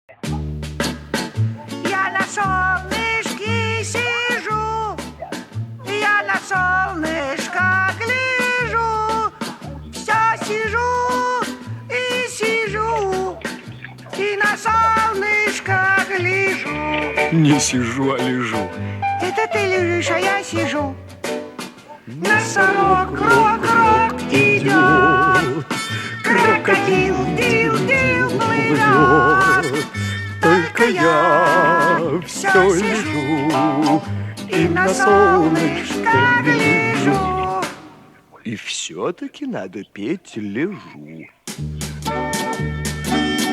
Я на солнышке сижу, я на солнышко гляжу, все сижу и сижу, и на солнышко гляжу. Не сижу, а лежу. Это ты лежишь, а я сижу. Носорог, рок идет, крокодил, дил плывет. Только я все лежу и на солнышко гляжу. И все-таки надо петь «Лежу».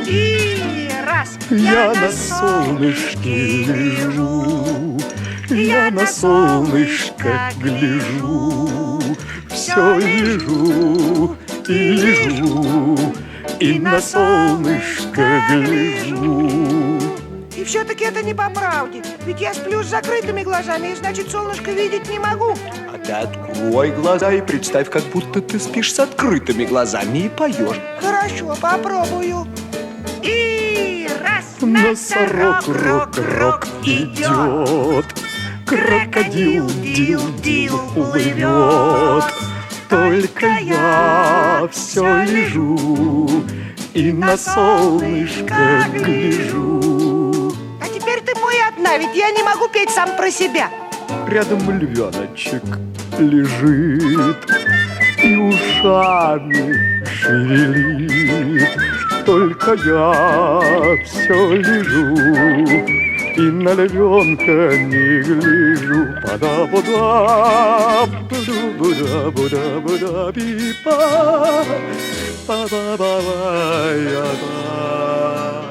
И раз Я на солнышке лежу, я на солнышко гляжу, все лежу и лежу, и на солнышко гляжу. И все-таки это не по правде. Ведь я сплю с закрытыми глазами, и значит солнышко видеть не могу. А ты открой глаза и представь, как будто ты спишь с открытыми глазами и поешь. Хорошо, попробую. И раз Носорог, рок идет, крокодил, дил плывет. Только я все лежу и на солнышко гляжу. А теперь ты мой одна, ведь я не могу петь сам про себя. Рядом львеночек лежит и ушами шевелит. Только я все лежу и на львенка не гляжу. Пада-буда, буда-буда-буда-буда-бипа, па-ба-ба-ба-я-ба.